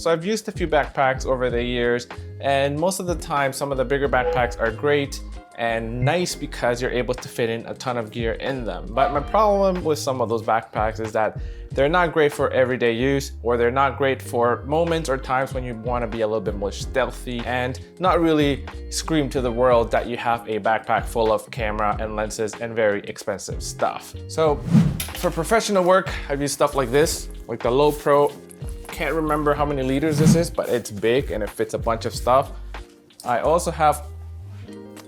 So I've used a few backpacks over the years, and most of the time, some of the bigger backpacks are great and nice because you're able to fit in a ton of gear in them. But my problem with some of those backpacks is that they're not great for everyday use, or they're not great for moments or times when you want to be a little bit more stealthy and not really scream to the world that you have a backpack full of camera and lenses and very expensive stuff. So for professional work, I've used stuff like this, like the Low Pro. Can't remember how many liters this is, but it's big and it fits a bunch of stuff. I also have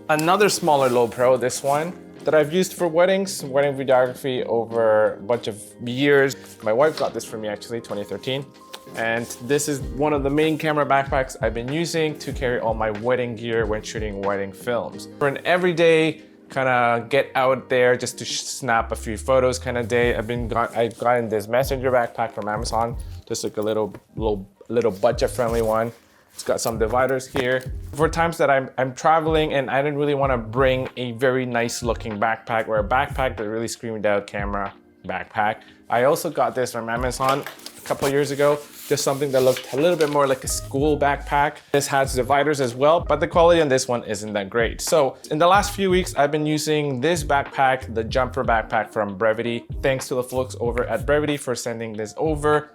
another smaller Low Pro, this one, that I've used for weddings, wedding videography over a bunch of years. My wife got this for me actually, 2013. And this is one of the main camera backpacks I've been using to carry all my wedding gear when shooting wedding films. For an everyday kind of get out there just to snap a few photos kind of day, I've gotten this messenger backpack from Amazon, just like a little budget friendly one. It's got some dividers here. For times that I'm traveling and I didn't really want to bring a very nice looking backpack or a backpack that really screamed out camera backpack, I also got this from Amazon a couple of years ago. Just something that looked a little bit more like a school backpack. This has dividers as well, but the quality on this one isn't that great. So in the last few weeks, I've been using this backpack, the jumper backpack from Brevite. Thanks to the folks over at Brevite for sending this over.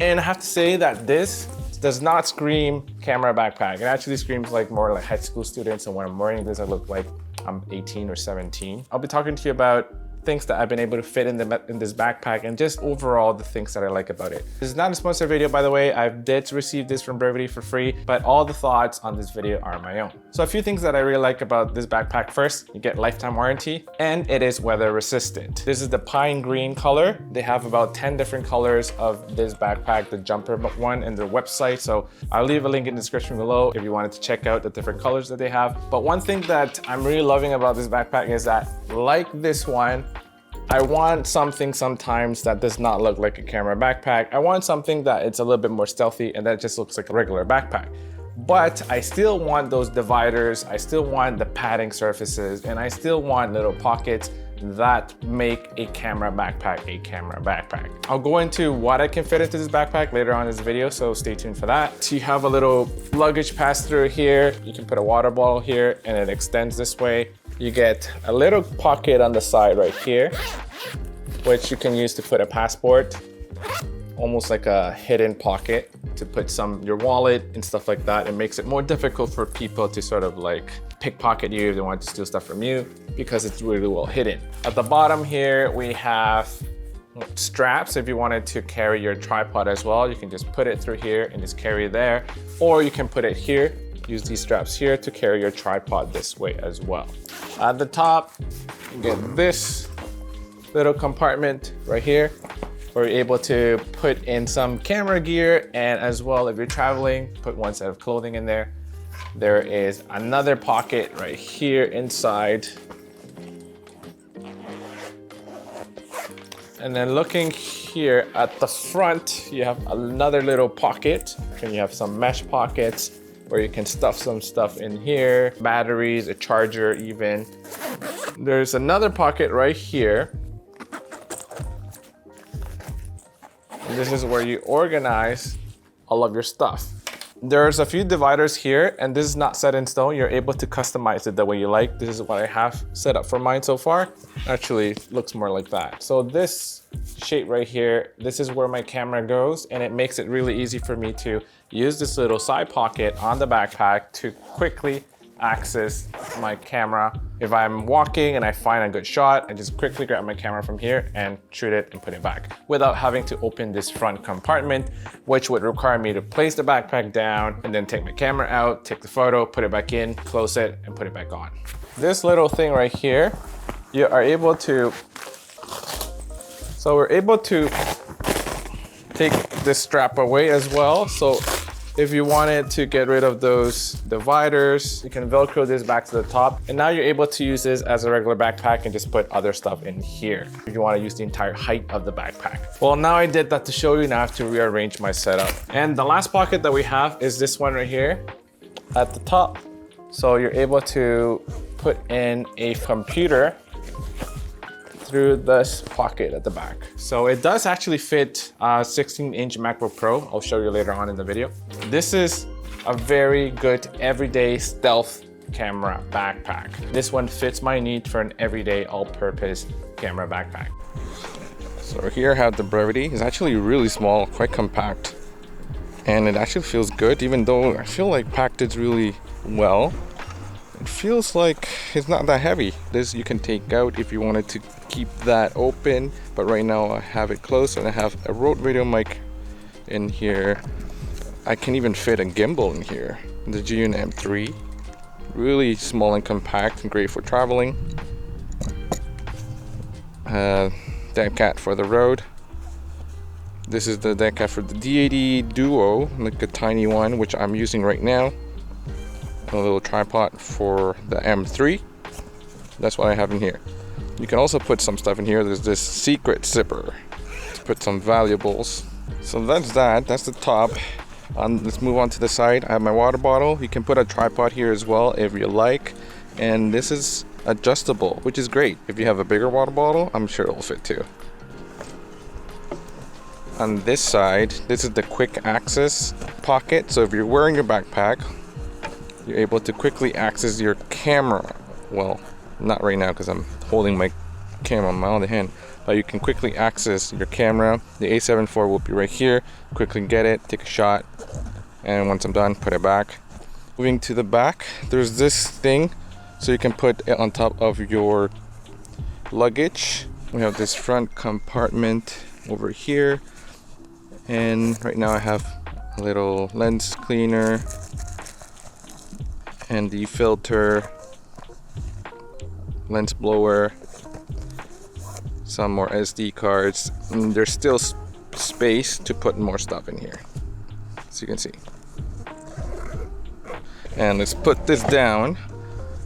And I have to say that this does not scream camera backpack. It actually screams like more like high school students, and when I'm wearing this, I look like I'm 18 or 17. I'll be talking to you about things that I've been able to fit in this backpack and just overall the things that I like about it. This is not a sponsored video, by the way. I did receive this from Brevite for free, but all the thoughts on this video are my own. So a few things that I really like about this backpack. First, you get lifetime warranty and it is weather resistant. This is the pine green color. They have about 10 different colors of this backpack, the jumper one, in their website. So I'll leave a link in the description below if you wanted to check out the different colors that they have. But one thing that I'm really loving about this backpack is that, like this one, I want something sometimes that does not look like a camera backpack. I want something that it's a little bit more stealthy and that just looks like a regular backpack. But I still want those dividers, I still want the padding surfaces, and I still want little pockets that make a camera backpack a camera backpack. I'll go into what I can fit into this backpack later on in this video, so stay tuned for that. So you have a little luggage pass-through here. You can put a water bottle here and it extends this way. You get a little pocket on the side right here, which you can use to put a passport, almost like a hidden pocket to put your wallet and stuff like that. It makes it more difficult for people to sort of like pickpocket you if they want to steal stuff from you because it's really well hidden. At the bottom here, we have straps. If you wanted to carry your tripod as well, you can just put it through here and just carry it there, or you can put it here. Use these straps here to carry your tripod this way as well. At the top, you get this little compartment right here where you're able to put in some camera gear, and as well, if you're traveling, put one set of clothing in there. There is another pocket right here inside. And then looking here at the front, you have another little pocket, and you have some mesh pockets where you can stuff some stuff in here, batteries, a charger even. There's another pocket right here. And this is where you organize all of your stuff. There's a few dividers here, and this is not set in stone. You're able to customize it the way you like. This is what I have set up for mine so far. Actually, looks more like that. So this shape right here, this is where my camera goes, and it makes it really easy for me to use this little side pocket on the backpack to quickly access my camera. If I'm walking and I find a good shot, I just quickly grab my camera from here and shoot it and put it back without having to open this front compartment, which would require me to place the backpack down and then take my camera out, take the photo, put it back in, close it, and put it back on. This little thing right here, you are able to, so we're able to take this strap away as well. So if you wanted to get rid of those dividers, you can Velcro this back to the top. And now you're able to use this as a regular backpack and just put other stuff in here if you want to use the entire height of the backpack. Well, now I did that to show you. Now I have to rearrange my setup. And the last pocket that we have is this one right here at the top. So you're able to put in a computer through this pocket at the back. So it does actually fit a 16-inch MacBook Pro. I'll show you later on in the video. This is a very good everyday stealth camera backpack. This one fits my need for an everyday all-purpose camera backpack. So here I have the Brevite. It's actually really small, quite compact. And it actually feels good, even though I feel like packed it really well. It feels like it's not that heavy. This you can take out if you wanted to keep that open, but right now I have it closed and I have a Rode radio mic in here. I can even fit a gimbal in here. The Zhiyun M3. Really small and compact and great for traveling. Dead cat for the road. This is the dead cat for the D80 Duo, like a tiny one, which I'm using right now. A little tripod for the M3. That's what I have in here. You can also put some stuff in here. There's this secret zipper to put some valuables. So that's that. That's the top. Let's move on to the side. I have my water bottle. You can put a tripod here as well if you like. And this is adjustable, which is great. If you have a bigger water bottle, I'm sure it'll fit too. On this side, this is the quick access pocket. So if you're wearing your backpack, you're able to quickly access your camera. Well, not right now because I'm holding my camera on my other hand, but you can quickly access your camera. The A7 IV will be right here. Quickly get it, take a shot, and once I'm done, put it back. Moving to the back, there's this thing, so you can put it on top of your luggage. We have this front compartment over here, and right now I have a little lens cleaner and the filter, lens blower, some more SD cards, and there's still space to put more stuff in here, as you can see. And let's put this down.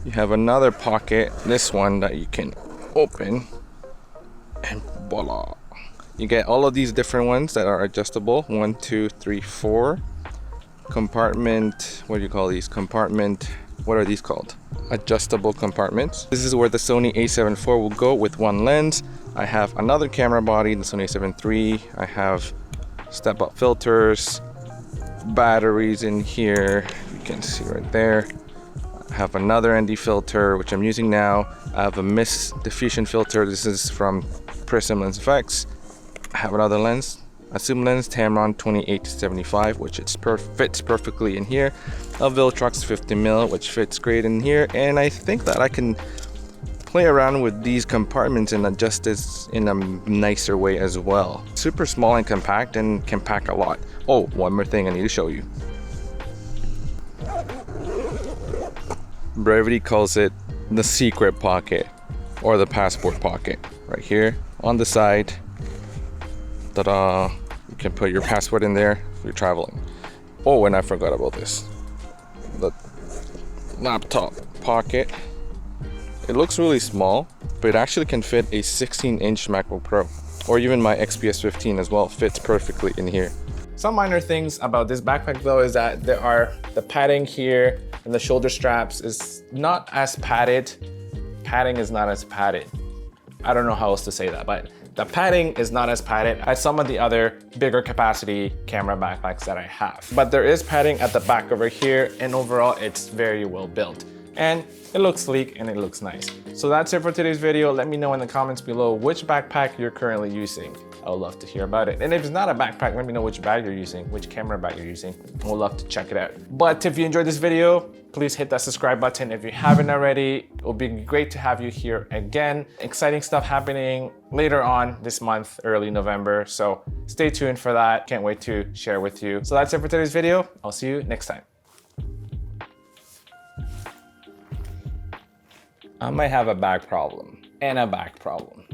You have another pocket, this one that you can open, and voila. You get all of these different ones that are adjustable. 1, 2, 3, 4. Compartment, what do you call these? Compartment, what are these called? Adjustable compartments. This is where the Sony A7 IV will go with one lens. I have another camera body, the Sony A7 III. I have step-up filters, batteries in here. You can see right there. I have another ND filter, which I'm using now. I have a mist diffusion filter. This is from Prism Lens Effects. I have another lens, a zoom lens, Tamron 28-75, which fits perfectly in here. A Viltrox 50mm, which fits great in here. And I think that I can play around with these compartments and adjust this in a nicer way as well. Super small and compact and can pack a lot. Oh, one more thing I need to show you. Brevite calls it the secret pocket or the passport pocket. Right here on the side. Ta-da! You can put your passport in there if you're traveling. Oh, and I forgot about this. The laptop pocket. It looks really small, but it actually can fit a 16-inch MacBook Pro. Or even my XPS 15 as well, fits perfectly in here. Some minor things about this backpack though is that the padding here and the shoulder straps is not as padded. Padding is not as padded. I don't know how else to say that, but the padding is not as padded as some of the other bigger capacity camera backpacks that I have. But there is padding at the back over here, and overall it's very well built. And it looks sleek and it looks nice. So that's it for today's video. Let me know in the comments below which backpack you're currently using. I would love to hear about it. And if it's not a backpack, let me know which bag you're using, which camera bag you're using. I would love to check it out. But if you enjoyed this video, please hit that subscribe button if you haven't already. It would be great to have you here again. Exciting stuff happening later on this month, early November. So stay tuned for that. Can't wait to share with you. So that's it for today's video. I'll see you next time. I might have a bag problem and a back problem.